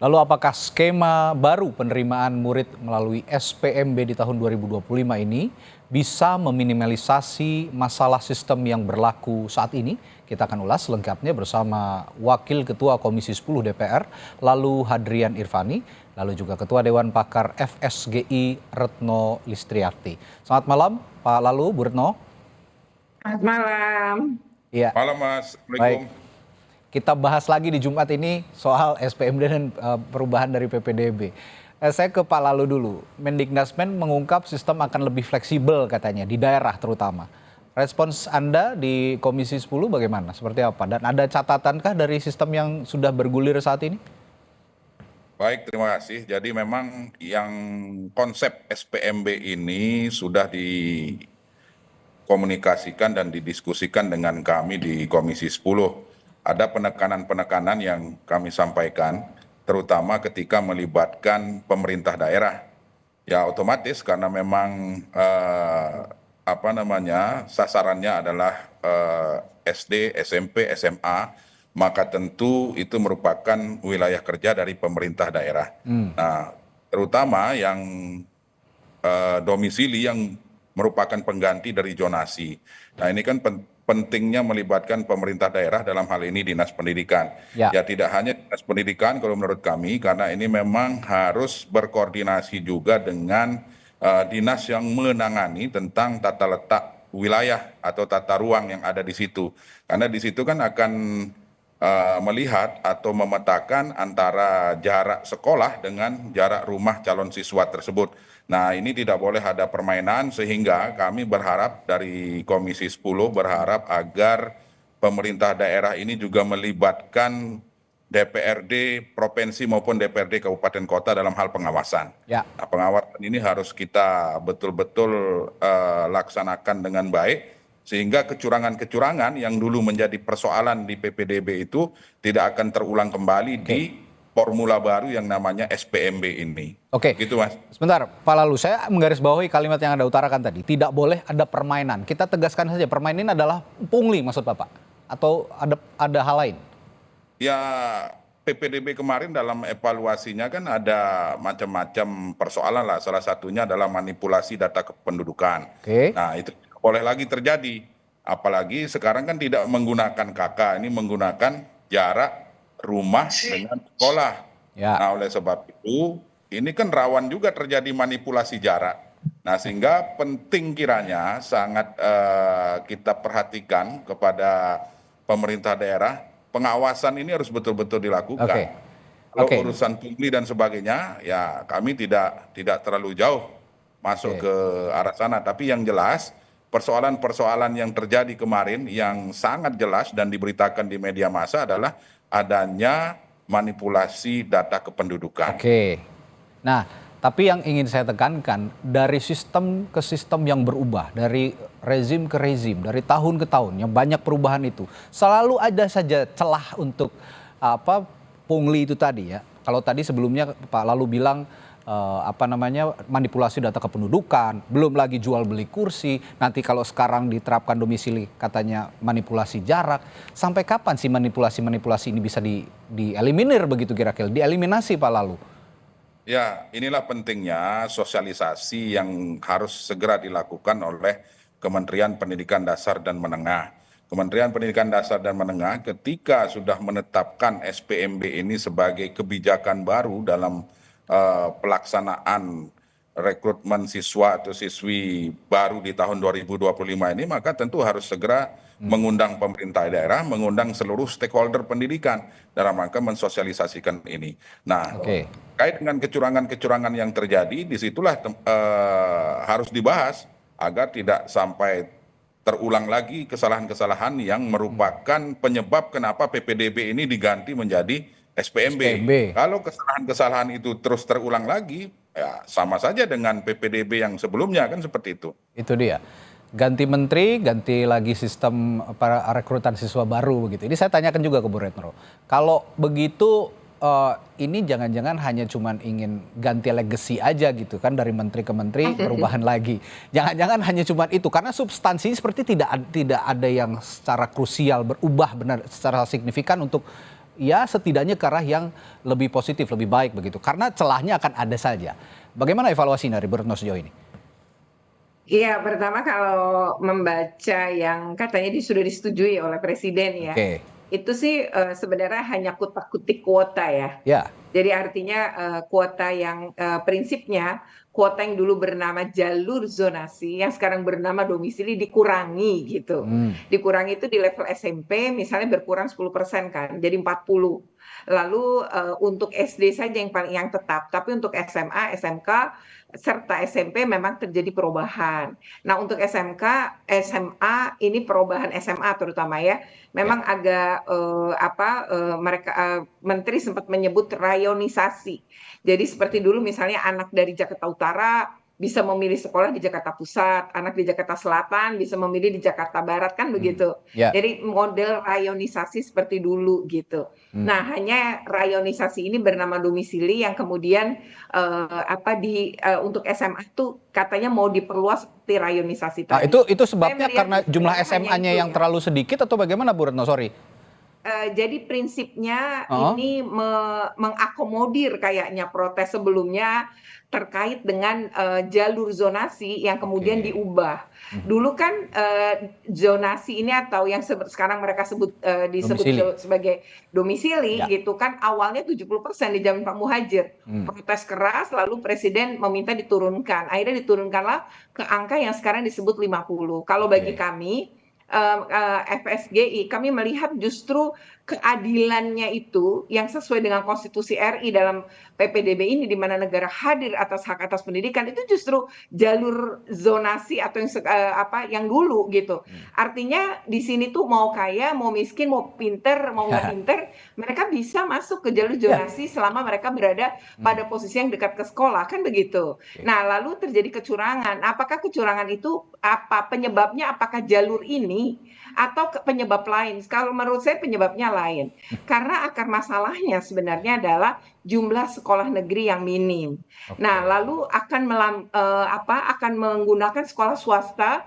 Lalu apakah skema baru penerimaan murid melalui SPMB di tahun 2025 ini bisa meminimalisasi masalah sistem yang berlaku saat ini? Kita akan ulas lengkapnya bersama Wakil Ketua Komisi 10 DPR, lalu Hadrian Irvani, lalu juga Ketua Dewan Pakar FSGI Retno Listriarti. Selamat malam Pak Lalu, Bu Retno. Selamat malam. Iya. Malam Mas, Baik. Kita bahas lagi di Jumat ini soal SPMD dan perubahan dari PPDB. Saya ke Pak Lalu dulu. Mendiknasmen mengungkap sistem akan lebih fleksibel katanya di daerah terutama. Respons Anda di Komisi 10 bagaimana? Seperti apa? Dan ada catatankah dari sistem yang sudah bergulir saat ini? Baik, terima kasih. Jadi memang yang konsep SPMB ini sudah dikomunikasikan dan didiskusikan dengan kami di Komisi 10. Ada penekanan-penekanan yang kami sampaikan, terutama ketika melibatkan pemerintah daerah. Ya otomatis karena memang sasarannya adalah SD, SMP, SMA, maka tentu itu merupakan wilayah kerja dari pemerintah daerah. Nah, terutama yang domisili yang merupakan pengganti dari zonasi. Nah, ini kan pentingnya melibatkan pemerintah daerah, dalam hal ini Dinas Pendidikan. Ya tidak hanya Dinas Pendidikan kalau menurut kami, karena ini memang harus berkoordinasi juga dengan dinas yang menangani tentang tata letak wilayah atau tata ruang yang ada di situ. Karena di situ kan akan melihat atau memetakan antara jarak sekolah dengan jarak rumah calon siswa tersebut. Nah, ini tidak boleh ada permainan, sehingga kami berharap dari Komisi 10 berharap agar pemerintah daerah ini juga melibatkan DPRD provinsi maupun DPRD kabupaten kota dalam hal pengawasan. Ya. Nah, pengawasan ini harus kita betul-betul laksanakan dengan baik, sehingga kecurangan-kecurangan yang dulu menjadi persoalan di PPDB itu tidak akan terulang kembali di formula baru yang namanya SPMB ini. Oke. Gitu, Mas. Sebentar, Pak Lalu, saya menggarisbawahi kalimat yang Anda utarakan tadi. Tidak boleh ada permainan. Kita tegaskan saja, permainan ini adalah pungli maksud Bapak? Atau ada hal lain? Ya, PPDB kemarin dalam evaluasinya kan ada macam-macam persoalan lah. Salah satunya adalah manipulasi data kependudukan. Oke. Nah, itu tidak boleh lagi terjadi. Apalagi sekarang kan tidak menggunakan KK, ini menggunakan jarak rumah dengan sekolah. Ya. Nah, oleh sebab itu, ini kan rawan juga terjadi manipulasi jarak. Nah, sehingga penting kiranya sangat kita perhatikan kepada pemerintah daerah, pengawasan ini harus betul-betul dilakukan. Kalau urusan pungli dan sebagainya, ya kami tidak terlalu jauh masuk ke arah sana. Tapi yang jelas, persoalan-persoalan yang terjadi kemarin yang sangat jelas dan diberitakan di media massa adalah adanya manipulasi data kependudukan. Oke. Nah, tapi yang ingin saya tekankan, dari sistem ke sistem yang berubah, dari rezim ke rezim, dari tahun ke tahun, yang banyak perubahan itu, selalu ada saja celah untuk pungli itu tadi ya. Kalau tadi sebelumnya Pak Lalu bilang manipulasi data kependudukan, belum lagi jual beli kursi, nanti kalau sekarang diterapkan domisili katanya manipulasi jarak. Sampai kapan sih manipulasi ini bisa dieliminir begitu kira-kira, dieliminasi Pak Lalu? Ya, inilah pentingnya sosialisasi yang harus segera dilakukan oleh Kementerian Pendidikan Dasar dan Menengah. Kementerian Pendidikan Dasar dan Menengah ketika sudah menetapkan SPMB ini sebagai kebijakan baru dalam pelaksanaan rekrutmen siswa atau siswi baru di tahun 2025 ini, maka tentu harus segera mengundang pemerintah daerah, mengundang seluruh stakeholder pendidikan dalam rangka mensosialisasikan ini. Nah, terkait dengan kecurangan-kecurangan yang terjadi, disitulah harus dibahas agar tidak sampai terulang lagi kesalahan-kesalahan yang merupakan penyebab kenapa PPDB ini diganti menjadi SPMB. Kalau kesalahan-kesalahan itu terus terulang lagi, ya sama saja dengan PPDB yang sebelumnya, kan seperti itu. Itu dia. Ganti menteri, ganti lagi sistem rekrutan siswa baru begitu. Ini saya tanyakan juga ke Bu Retno. Kalau begitu ini jangan-jangan hanya cuman ingin ganti legacy aja gitu kan, dari menteri ke menteri perubahan lagi. Jangan-jangan hanya cuman itu, karena substansinya seperti tidak ada yang secara krusial berubah benar secara signifikan untuk ya setidaknya ke arah yang lebih positif, lebih baik begitu. Karena celahnya akan ada saja. Bagaimana evaluasi dari Bu Retno sejauh ini? Iya, pertama kalau membaca yang katanya sudah disetujui oleh Presiden ya, Oke, itu sih sebenarnya hanya kutak-kutik kuota ya. ya, Jadi artinya kuota yang prinsipnya kuota yang dulu bernama jalur zonasi, yang sekarang bernama domisili dikurangi gitu. Dikurangi itu di level SMP misalnya berkurang 10% kan, jadi 40. Lalu untuk SD saja yang tetap, tapi untuk SMA, SMK serta SMP memang terjadi perubahan. Nah, untuk SMK, SMA ini perubahan SMA terutama ya, ya. memang agak Menteri sempat menyebut rayonisasi. Jadi seperti dulu misalnya anak dari Jakarta Utara bisa memilih sekolah di Jakarta Pusat, anak di Jakarta Selatan bisa memilih di Jakarta Barat kan begitu. Ya. Jadi model rayonisasi seperti dulu gitu. Nah, hanya rayonisasi ini bernama domisili yang kemudian untuk SMA tuh katanya mau diperluas seperti rayonisasi Nah, tadi. itu Saya sebabnya melihat karena jumlah sebenarnya hanya SMA-nya itu yang ya. terlalu sedikit atau bagaimana Bu Retno? Sorry. Jadi prinsipnya Oh, ini mengakomodir kayaknya protes sebelumnya terkait dengan jalur zonasi yang kemudian oke. diubah. Dulu kan zonasi ini atau yang sekarang mereka disebut Domisili. sebagai domisili Ya. gitu kan awalnya 70% di zaman Pak Muhadjir. Protes keras lalu Presiden meminta diturunkan. Akhirnya diturunkanlah ke angka yang sekarang disebut 50. Kalau bagi Oke. kami FSGI, kami melihat justru keadilannya itu yang sesuai dengan konstitusi RI dalam PPDB ini di mana negara hadir atas hak atas pendidikan itu justru jalur zonasi atau yang dulu gitu. Artinya di sini tuh mau kaya, mau miskin, mau pinter, mau nggak pinter, mereka bisa masuk ke jalur Ya. zonasi selama mereka berada pada posisi yang dekat ke sekolah kan begitu. Nah, lalu terjadi kecurangan. Apakah kecurangan itu penyebabnya apakah jalur ini atau penyebab lain? Kalau menurut saya penyebabnya lain. Karena akar masalahnya sebenarnya adalah jumlah sekolah negeri yang minim. Nah, lalu akan menggunakan sekolah swasta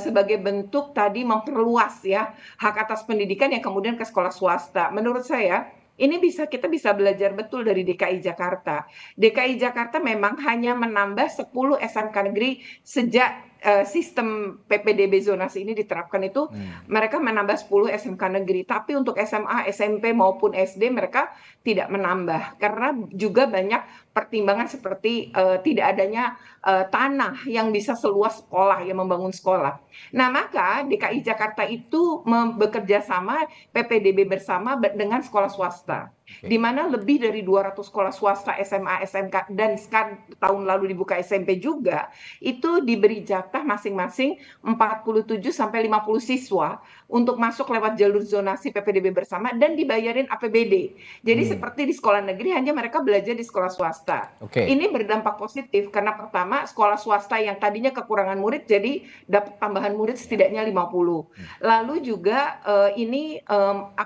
sebagai bentuk tadi memperluas ya hak atas pendidikan yang kemudian ke sekolah swasta. Menurut saya ini kita bisa belajar betul dari DKI Jakarta. DKI Jakarta memang hanya menambah 10 SMK negeri sejak sistem PPDB zonasi ini diterapkan itu mereka menambah 10 SMK negeri, tapi untuk SMA, SMP maupun SD mereka tidak menambah karena juga banyak pertimbangan seperti tidak adanya tanah yang bisa seluas sekolah yang membangun sekolah. Nah, maka DKI Jakarta itu bekerja sama PPDB bersama dengan sekolah swasta. Di mana lebih dari 200 sekolah swasta SMA, SMK dan sekarang tahun lalu dibuka SMP juga itu diberi jatah masing-masing 47 sampai 50 siswa untuk masuk lewat jalur zonasi PPDB bersama dan dibayarin APBD. Jadi seperti di sekolah negeri hanya mereka belajar di sekolah swasta. Oke. Ini berdampak positif karena pertama sekolah swasta yang tadinya kekurangan murid jadi dapat tambahan murid setidaknya 50. Lalu juga ini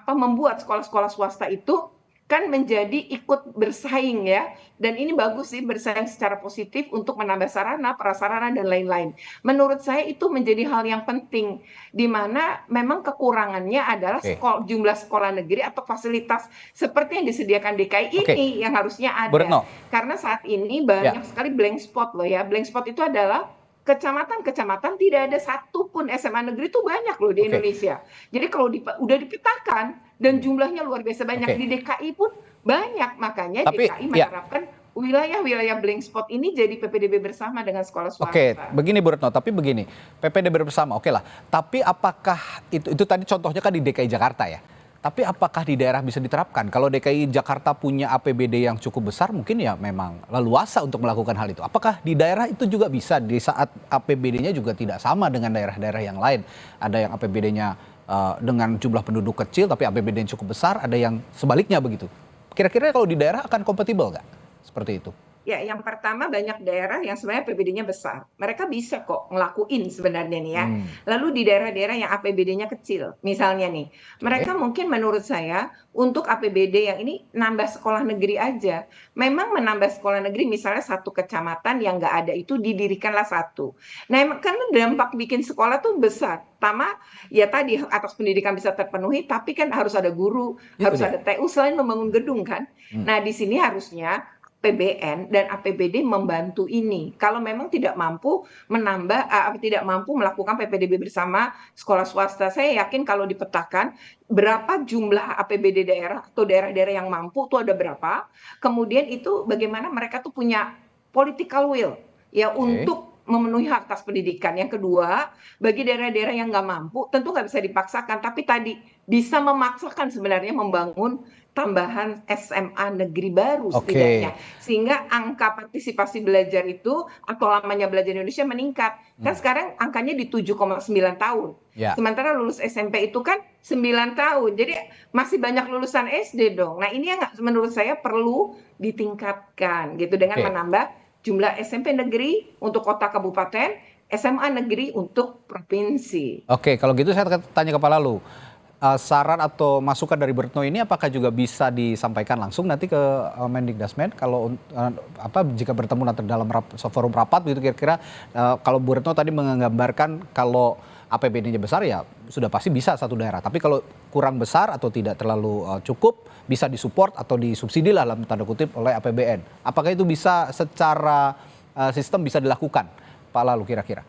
membuat sekolah-sekolah swasta itu kan menjadi ikut bersaing ya. Dan ini bagus sih bersaing secara positif untuk menambah sarana, prasarana dan lain-lain. Menurut saya itu menjadi hal yang penting di mana memang kekurangannya adalah jumlah sekolah negeri atau fasilitas seperti yang disediakan DKI ini yang harusnya ada. Karena saat ini banyak sekali blank spot loh ya. Blank spot itu adalah kecamatan-kecamatan tidak ada satupun SMA negeri itu banyak loh di Indonesia. Jadi kalau udah dipetakan dan jumlahnya luar biasa banyak di DKI pun banyak, makanya DKI menerapkan wilayah-wilayah blank spot ini jadi PPDB bersama dengan sekolah swasta. Oke, begini Bu Retno, tapi begini, PPDB bersama, oke lah. Tapi apakah itu tadi contohnya kan di DKI Jakarta ya? Tapi apakah di daerah bisa diterapkan? Kalau DKI Jakarta punya APBD yang cukup besar, mungkin ya memang leluasa untuk melakukan hal itu. Apakah di daerah itu juga bisa di saat APBD-nya juga tidak sama dengan daerah-daerah yang lain? Ada yang APBD-nya dengan jumlah penduduk kecil tapi APBD-nya cukup besar, ada yang sebaliknya begitu. Kira-kira kalau di daerah akan kompatibel nggak? Seperti itu. Ya, yang pertama banyak daerah yang sebenarnya APBD-nya besar. Mereka bisa kok ngelakuin sebenarnya nih ya. Lalu di daerah-daerah yang APBD-nya kecil, misalnya nih, mereka mungkin menurut saya untuk APBD yang ini nambah sekolah negeri aja. Memang menambah sekolah negeri misalnya satu kecamatan yang nggak ada itu didirikanlah satu. Nah, kan dampak bikin sekolah tuh besar. Pertama, ya tadi atas pendidikan bisa terpenuhi, tapi kan harus ada guru, Itu harus dia. ada TU selain membangun gedung kan. Nah, di sini harusnya APBN dan APBD membantu ini. Kalau memang tidak mampu tidak mampu melakukan PPDB bersama sekolah swasta, saya yakin kalau dipetakan berapa jumlah APBD daerah atau daerah-daerah yang mampu itu ada berapa. Kemudian itu bagaimana mereka tuh punya political will ya untuk memenuhi hak atas pendidikan. Yang kedua, bagi daerah-daerah yang nggak mampu, tentu nggak bisa dipaksakan, tapi tadi bisa memaksakan sebenarnya membangun tambahan SMA negeri baru setidaknya. Sehingga angka partisipasi belajar itu atau lamanya belajar di Indonesia meningkat. Kan sekarang angkanya di 7,9 tahun. Sementara lulus SMP itu kan 9 tahun. Jadi masih banyak lulusan SD dong. Nah ini yang menurut saya perlu ditingkatkan gitu dengan menambah jumlah SMP negeri untuk kota kabupaten, SMA negeri untuk provinsi. Oke, kalau gitu saya tanya ke Pak Lalu. Saran atau masukan dari Retno ini apakah juga bisa disampaikan langsung nanti ke Mendikbudrismen kalau jika bertemu nanti dalam forum rapat gitu kira-kira kalau Bu Retno tadi menggambarkan kalau APBD-nya besar ya sudah pasti bisa satu daerah, tapi kalau kurang besar atau tidak terlalu cukup bisa disupport atau disubsidi lah dalam tanda kutip oleh APBN. Apakah itu bisa secara sistem bisa dilakukan Pak Lalu kira-kira?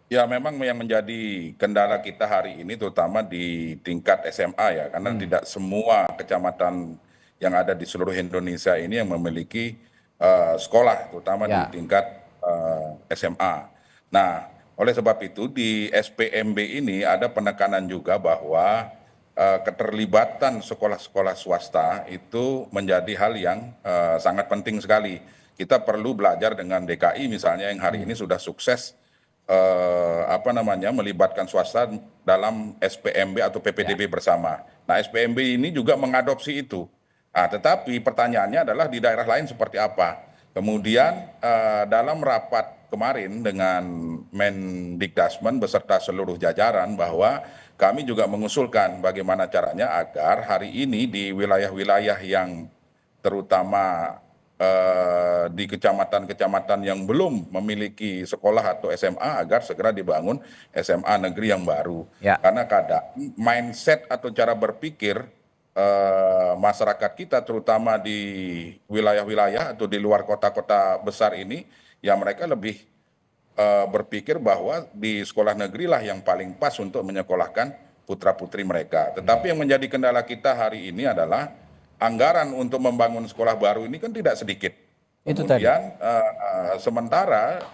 Ya memang yang menjadi kendala kita hari ini terutama di tingkat SMA ya, karena tidak semua kecamatan yang ada di seluruh Indonesia ini yang memiliki sekolah, terutama di tingkat SMA. Nah, oleh sebab itu di SPMB ini ada penekanan juga bahwa keterlibatan sekolah-sekolah swasta itu menjadi hal yang sangat penting sekali. Kita perlu belajar dengan DKI misalnya yang hari ini sudah sukses melibatkan swasta dalam SPMB atau PPDB bersama. Nah, SPMB ini juga mengadopsi itu. Nah, tetapi pertanyaannya adalah di daerah lain seperti apa. Kemudian dalam rapat kemarin dengan Mendikbudrismen beserta seluruh jajaran bahwa kami juga mengusulkan bagaimana caranya agar hari ini di wilayah-wilayah yang terutama di kecamatan-kecamatan yang belum memiliki sekolah atau SMA agar segera dibangun SMA negeri yang baru. Karena kadang mindset atau cara berpikir masyarakat kita terutama di wilayah-wilayah atau di luar kota-kota besar ini, ya mereka lebih berpikir bahwa di sekolah negeri lah yang paling pas untuk menyekolahkan putra-putri mereka. Tetapi yang menjadi kendala kita hari ini adalah anggaran untuk membangun sekolah baru ini kan tidak sedikit. Kemudian sementara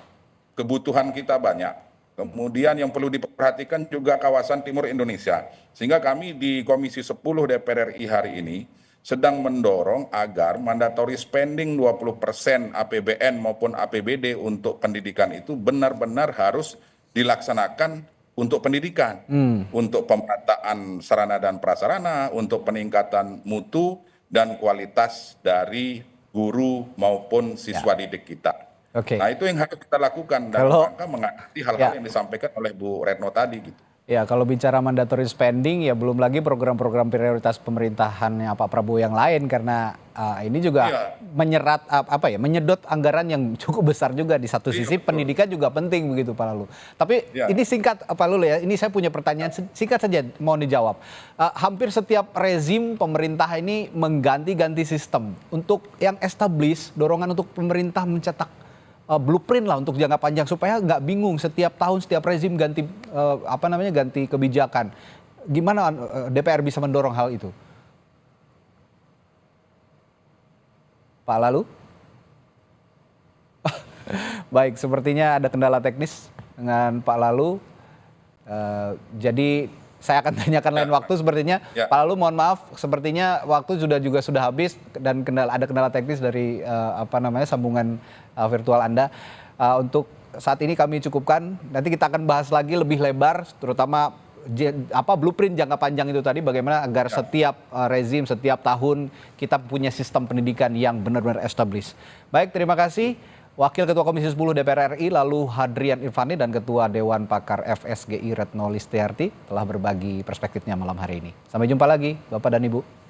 kebutuhan kita banyak. Kemudian yang perlu diperhatikan juga kawasan timur Indonesia. Sehingga kami di Komisi 10 DPR RI hari ini sedang mendorong agar mandatory spending 20% APBN maupun APBD untuk pendidikan itu benar-benar harus dilaksanakan untuk pendidikan, untuk pemerataan sarana dan prasarana, untuk peningkatan mutu dan kualitas dari guru maupun siswa didik kita. Nah itu yang harus kita lakukan dalam rangka mengatasi hal-hal yang disampaikan oleh Bu Retno tadi gitu. Ya kalau bicara mandatory spending ya belum lagi program-program prioritas pemerintahannya Pak Prabowo yang lain karena ini juga menyedot anggaran yang cukup besar juga di satu sisi pendidikan juga penting begitu Pak Lalu. Tapi ini singkat Pak Lalu ya, ini saya punya pertanyaan singkat saja mau dijawab. Hampir setiap rezim pemerintah ini mengganti-ganti sistem untuk yang established, dorongan untuk pemerintah mencetak blueprint lah untuk jangka panjang supaya nggak bingung setiap tahun setiap rezim ganti ganti kebijakan. Gimana DPR bisa mendorong hal itu? Pak Lalu? Baik, sepertinya ada kendala teknis dengan Pak Lalu. Jadi saya akan tanyakan lain waktu sepertinya. Pak Lalu mohon maaf, sepertinya waktu juga sudah habis dan ada kendala teknis dari sambungan virtual Anda. Untuk saat ini kami cukupkan. Nanti kita akan bahas lagi lebih lebar, terutama blueprint jangka panjang itu tadi, bagaimana agar setiap rezim, setiap tahun kita punya sistem pendidikan yang benar-benar established. Baik, terima kasih Wakil Ketua Komisi 10 DPR RI lalu Hadrian Irvani dan Ketua Dewan Pakar FSGI Retno Listiarti telah berbagi perspektifnya malam hari ini. Sampai jumpa lagi Bapak dan Ibu.